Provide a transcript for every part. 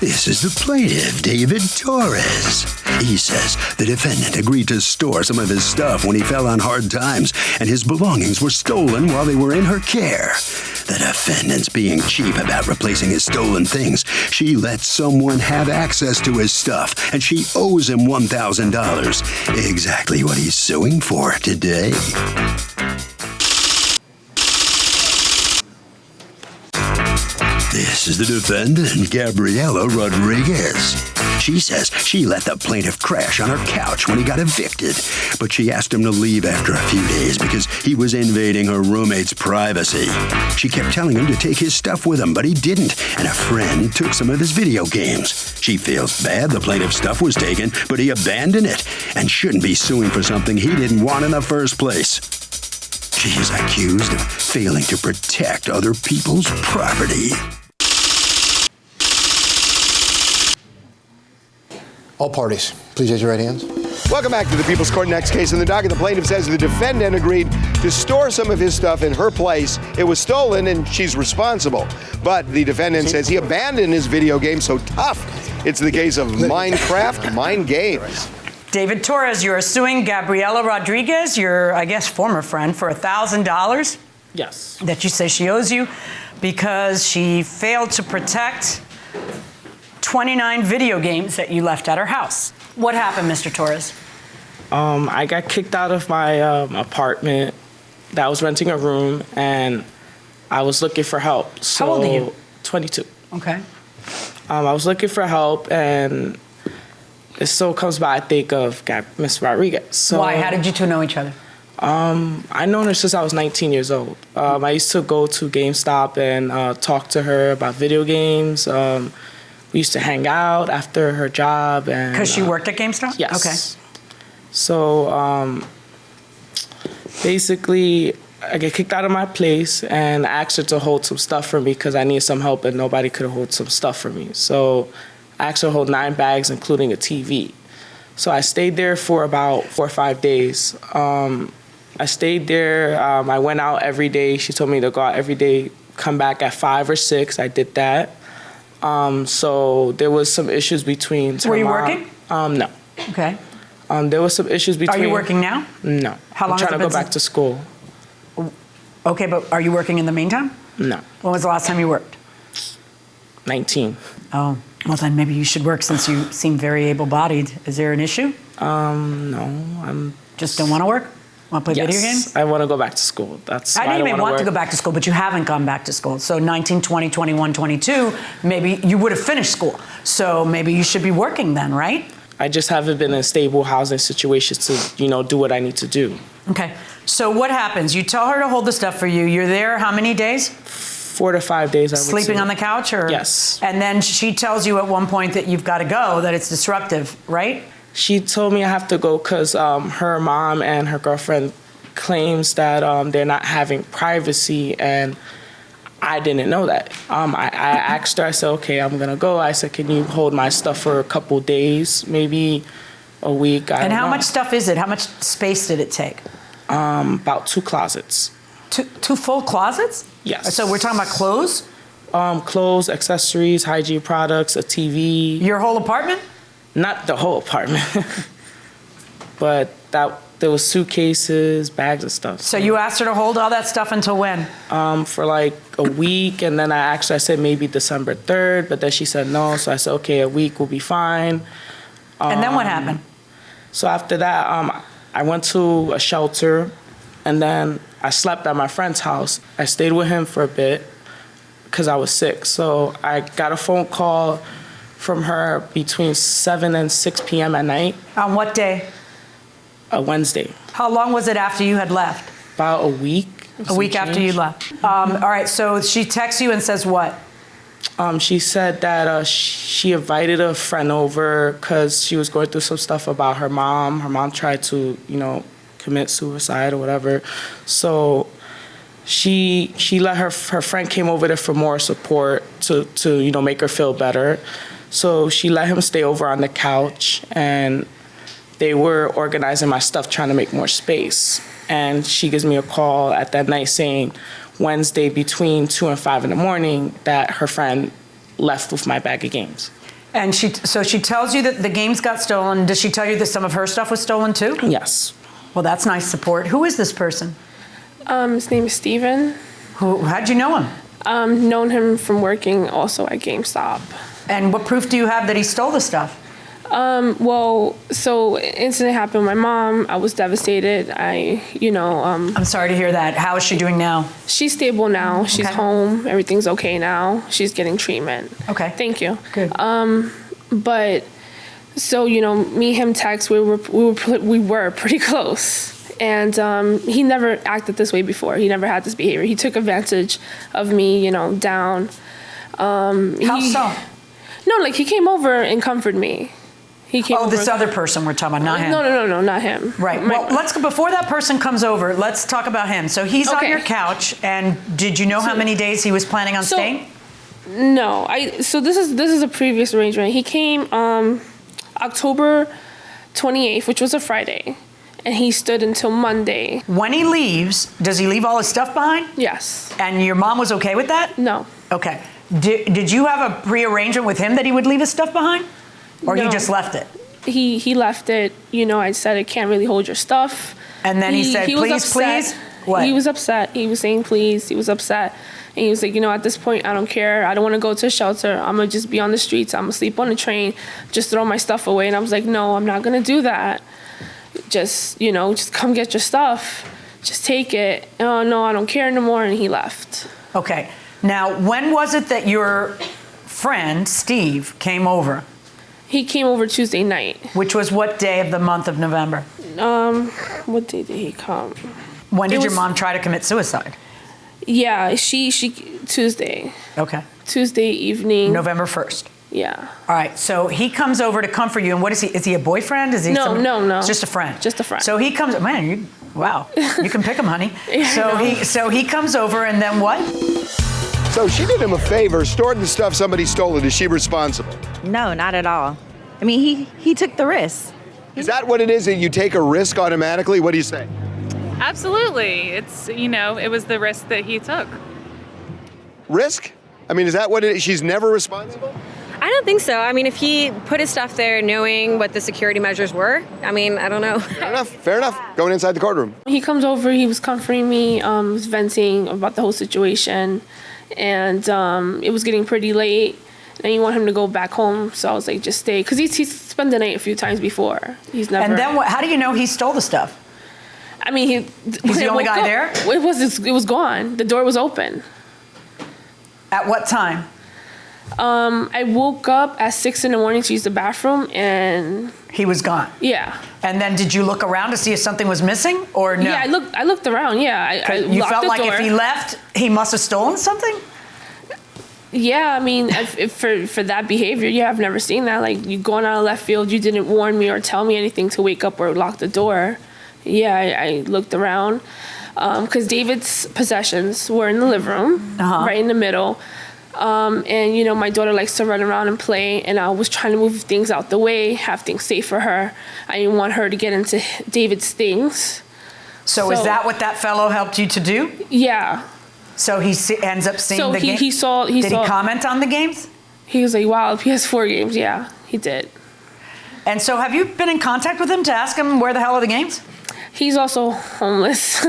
This is the plaintiff, David Torres. He says the defendant agreed to store some of his stuff when he fell on hard times, and his belongings were stolen while they were in her care. The defendant's being cheap about replacing his stolen things. She let someone have access to his stuff, and she owes him $1,000. Exactly what he's suing for today. This is the defendant, Gabriela Rodriguez. She says she let the plaintiff crash on her couch when he got evicted, but she asked him to leave after a few days because he was invading her roommate's privacy. She kept telling him to take his stuff with him, but he didn't, and a friend took some of his video games. She feels bad the plaintiff's stuff was taken, but he abandoned it and shouldn't be suing for something he didn't want in the first place. She is accused of failing to protect other people's property. All parties, please raise your right hands. Welcome back to the People's Court. Next case in the docket. The plaintiff says the defendant agreed to store some of his stuff in her place. It was stolen and she's responsible. But the defendant says he abandoned his video game, so tough. It's the case of Minecraft Mind Games. David Torres, you are suing Gabriela Rodriguez, your, I guess, former friend, for $1,000. Yes. That you say she owes you because she failed to protect 29 video games that you left at her house. What happened, Mr. Torres? I got kicked out of my apartment that I was renting a room, and I was looking for help. So, how old are you? 22. Okay. I was looking for help, and it still comes by, I think, of Miss Rodriguez. So, why? How did you two know each other? I known her since I was 19 years old. I used to go to GameStop and talk to her about video games. We used to hang out after her job. Because she worked at GameStop? Yes. Okay. So basically, I get kicked out of my place, and I asked her to hold some stuff for me because I needed some help and nobody could hold some stuff for me. So I asked her to hold 9 bags, including a TV. So I stayed there for about 4 or 5 days. I stayed there. I went out every day. She told me to go out every day, come back at 5 or 6. I did that. So there was some issues between her Were you mom. working? No. Okay. There was some issues between. Are you working now? No. How long I'm trying has it to go been back to school. Okay, but are you working in the meantime? No. When was the last time you worked? 19. Oh, well then maybe you should work since you seem very able-bodied. Is there an issue? No. Just don't want to work? Want to play video games? I want to go back to school. That's I why didn't even want to work. go back to school, but you haven't gone back to school. So 19, 20, 21, 22, maybe you would have finished school. So maybe you should be working then, right? I just haven't been in stable housing situations to, do what I need to do. Okay. So what happens? You tell her to hold the stuff for you. You're there how many days? 4 to 5 days, I would say. Sleeping on the couch? Or? Yes. And then she tells you at one point that you've got to go, that it's disruptive, right? She told me I have to go because her mom and her girlfriend claims that they're not having privacy, and I didn't know that. I asked her, I said, okay, I'm gonna go. I said, can you hold my stuff for a couple days, maybe a week? I don't know. How much stuff is it? How much space did it take? About 2 closets. Two full closets? Yes. So we're talking about clothes? Clothes, accessories, hygiene products, a TV. Your whole apartment? Not the whole apartment, but there was suitcases, bags and stuff. So you asked her to hold all that stuff until when? For like a week, and then I said maybe December 3rd, but then she said no, so I said, okay, a week will be fine. And then what happened? So after that, I went to a shelter, and then I slept at my friend's house. I stayed with him for a bit because I was sick. So I got a phone call from her between 7 and 6 p.m. at night. On what day? A Wednesday. How long was it after you had left? About a week. A week after you left. All right, so she texts you and says what? She said that she invited a friend over because she was going through some stuff about her mom. Her mom tried to, commit suicide or whatever. So she let her friend came over there for more support to make her feel better. So she let him stay over on the couch, and they were organizing my stuff, trying to make more space. And she gives me a call at that night saying Wednesday between 2 and 5 in the morning that her friend left with my bag of games. And she tells you that the games got stolen. Does she tell you that some of her stuff was stolen too? Yes. Well, that's nice support. Who is this person? His name is Steven. How'd you know him? Known him from working also at GameStop. And what proof do you have that he stole the stuff? Well, so incident happened with my mom. I was devastated. I'm sorry to hear that. How is she doing now? She's stable now. She's Okay. home. Everything's okay now. She's getting treatment. Okay. Thank you. Good. But so me, him, text. We were pretty close. And he never acted this way before. He never had this behavior. He took advantage of me, down. How so? No, like he came over and comforted me. He came over. This other person we're talking about, not him. No, not him. Right. Well, let's go before that person comes over. Let's talk about him. So he's on Okay. your couch, and did you know how many days he was planning on staying? No, So this is a previous arrangement. He came October 28th, which was a Friday, and he stood until Monday. When he leaves, does he leave all his stuff behind? Yes. And your mom was okay with that? No. Okay. Did you have a pre-arrangement with him that he would leave his stuff behind? Or he No. just left it? He left it. I said, I can't really hold your stuff. And then he said, was please, upset. please? What? He was upset. He was saying please. He was upset. And he was like, at this point, I don't care. I don't want to go to a shelter. I'm going to just be on the streets. I'm going to sleep on the train. Just throw my stuff away. And I was like, no, I'm not going to do that. Just come get your stuff. Just take it. Oh, no, I don't care anymore. And he left. Okay. Now, when was it that your friend, Steve, came over? He came over Tuesday night. Which was what day of the month of November? What day did he come? When did It your was- mom try to commit suicide? Yeah, she Tuesday. Okay. Tuesday evening. November 1st. Yeah. All right, so he comes over to comfort you, and what is he? Is he a boyfriend? Is he? No. It's just a friend. Just a friend. So he comes. Man, wow, you can pick him, honey. Yeah, So he comes over, and then what? So she did him a favor, stored the stuff somebody stole it. Is she responsible? No, not at all. I mean, he took the risk. Is that what it is, that you take a risk automatically? What do you say? Absolutely. It's, it was the risk that he took. Risk? I mean, is that what it is? She's never responsible? I don't think so. I mean, if he put his stuff there knowing what the security measures were, I mean, I don't know. Fair enough. Going inside the courtroom. He comes over, he was comforting me, was venting about the whole situation, and it was getting pretty late, and you want him to go back home, so I was like, just stay, because he's spent the night a few times before. He's never... And then what? How do you know he stole the stuff? I mean, He's the only guy there? It was gone. The door was open. At what time? I woke up at 6 a.m. to use the bathroom, and He was gone. yeah. And then did you look around to see if something was missing, or no? Yeah, I looked around, yeah. I You locked felt the like door. if he left, he must have stolen something? Yeah, I mean, if for that behavior, yeah, I've never seen that. Like, you going out of left field, you didn't warn me or tell me anything to wake up or lock the door. Yeah, I looked around, because David's possessions were in the living room, right in the middle. And, my daughter likes to run around and play, and I was trying to move things out the way, have things safe for her. I didn't want her to get into David's things. So is that what that fellow helped you to do? Yeah. So he ends up seeing the game? He saw... Did he comment on the games? He was like, wow, PS4 games. Yeah, he did. And so have you been in contact with him to ask him where the hell are the games? He's also homeless.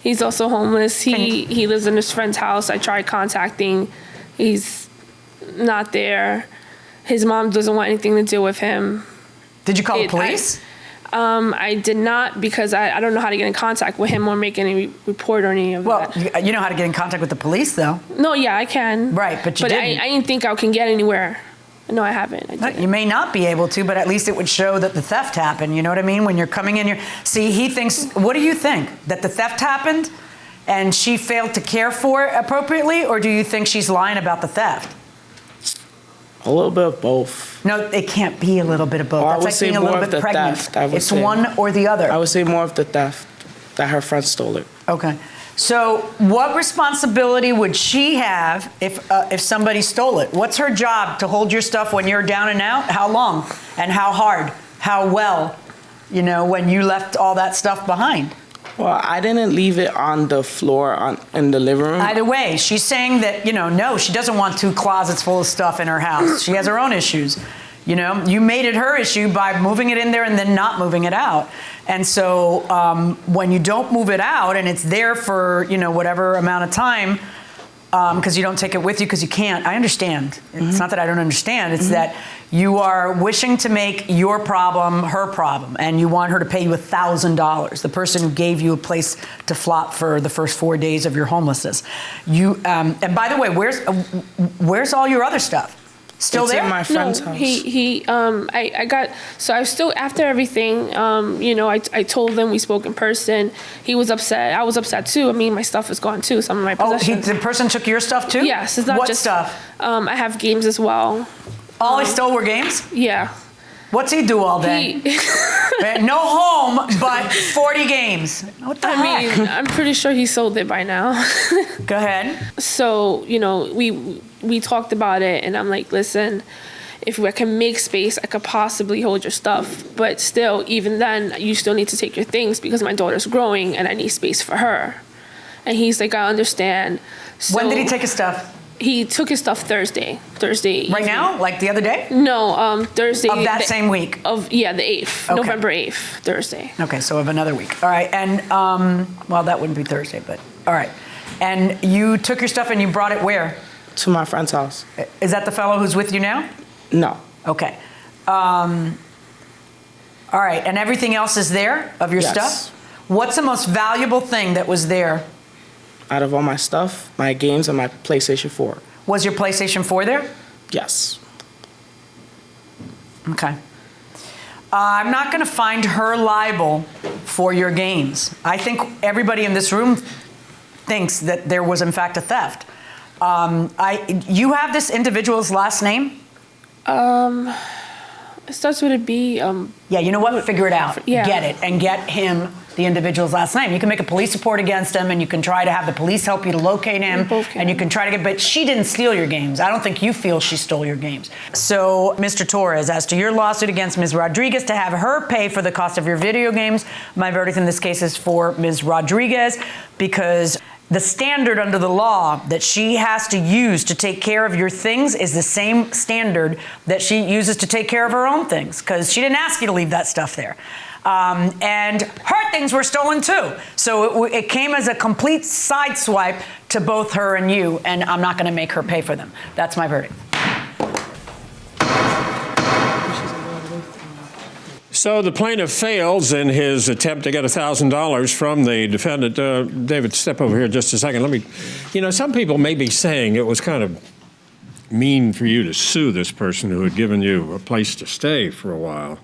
He lives in his friend's house. I tried contacting. He's not there. His mom doesn't want anything to do with him. Did you call the police? I did not, because I don't know how to get in contact with him or make any report or any of that. Well, you know how to get in contact with the police, though. No, yeah, I can. Right, but you didn't. I didn't think I can get anywhere. No, I haven't. I didn't. You may not be able to, but at least it would show that the theft happened. You know what I mean? When you're coming in here. See, he thinks, what do you think? That the theft happened and she failed to care for it appropriately? Or do you think she's lying about the theft? A little bit of both. No, it can't be a little bit of both. Well, I That's would like say being a more little of bit the pregnant. theft, I would It's say. one or the other. I would say more of the theft, that her friend stole it. Okay. So what responsibility would she have if somebody stole it? What's her job? To hold your stuff when you're down and out? How long? And how hard? How well? When you left all that stuff behind? Well, I didn't leave it on the floor in the living room. Either way, she's saying that, no, she doesn't want 2 closets full of stuff in her house. She has her own issues. You made it her issue by moving it in there and then not moving it out. And so when you don't move it out and it's there for, whatever amount of time, because you don't take it with you because you can't, I understand. It's not that I don't understand. It's that you are wishing to make your problem her problem, and you want her to pay you $1,000, the person who gave you a place to flop for the first 4 days of your homelessness. And by the way, where's all your other stuff? Still it's there? In my friend's house. So I was still, after everything, I told him, we spoke in person. He was upset. I was upset too. I mean, my stuff is gone too, some of my possessions. The person took your stuff too? Yes, it's not what just stuff. I have games as well. All he stole were games? Yeah. What's he do all day? No home, but 40 games. What the heck? mean, I'm pretty sure he sold it by now. Go ahead. So, we talked about it, and I'm like, listen, if I can make space, I could possibly hold your stuff. But still, even then, you still need to take your things because my daughter's growing and I need space for her. And he's like, I understand. So when did he take his stuff? He took his stuff Thursday evening. Right now? Like the other day? No, Thursday. Of that same week? The 8th, okay. November 8th, Thursday. Okay, so of another week. All right, and, well, that wouldn't be Thursday, but, all right. And you took your stuff and you brought it where? To my friend's house. Is that the fellow who's with you now? No. Okay. All right, and everything else is there of your stuff? What's the most valuable thing that was there? Out of all my stuff, my games and my PlayStation 4. Was your PlayStation 4 there? Yes. Okay. I'm not going to find her liable for your games. I think everybody in this room thinks that there was, in fact, a theft. You have this individual's last name? It starts with a B. Yeah, you know what? Figure it out. Yeah. Get it and get him the individual's last name. You can make a police report against him, and you can try to have the police help you to locate him, and you can try to get, but she didn't steal your games. I don't think you feel she stole your games. So, Mr. Torres, as to your lawsuit against Ms. Rodriguez to have her pay for the cost of your video games, my verdict in this case is for Ms. Rodriguez, because the standard under the law that she has to use to take care of your things is the same standard that she uses to take care of her own things, because she didn't ask you to leave that stuff there. And her things were stolen too. So it came as a complete sideswipe to both her and you, and I'm not going to make her pay for them. That's my verdict. So the plaintiff fails in his attempt to get $1,000 from the defendant. David, step over here just a second. Some people may be saying it was kind of mean for you to sue this person who had given you a place to stay for a while.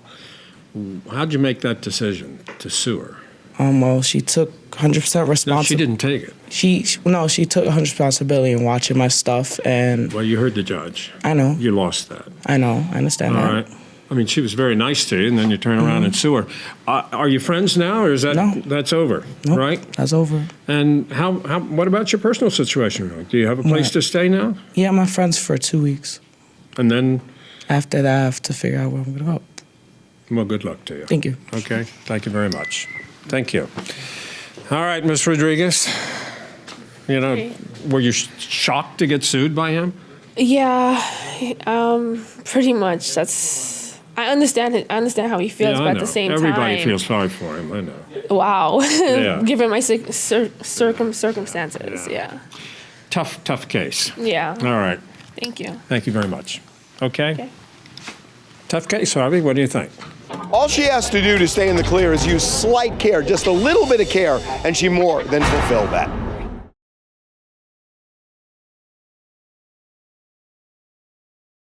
How'd you make that decision to sue her? Well, she took 100% responsibility. No, she didn't take it. She took 100% responsibility in watching my stuff, and... Well, you heard the judge. I know. You lost that. I know. I understand that. All right. I mean, she was very nice to you, and then you turn around and sue her. Are you friends now, or is that that's over? Nope, right? That's over. And what about your personal situation? Do you have a place to stay now? Yeah, my friends for 2 weeks. And then? After that, I have to figure out where I'm going to go. Well, good luck to you. Thank you. Okay. Thank you very much. Thank you. All right, Ms. Rodriguez. Were you shocked to get sued by him? Yeah, pretty much. I understand it. I understand how he feels, but at the same time, everybody feels sorry for him. I know. Wow. Yeah. Given my circumstances, yeah. Tough case. Yeah. All right. Thank you. Thank you very much. Okay. Tough case, Harvey. What do you think? All she has to do to stay in the clear is use slight care, just a little bit of care, and she more than fulfilled that.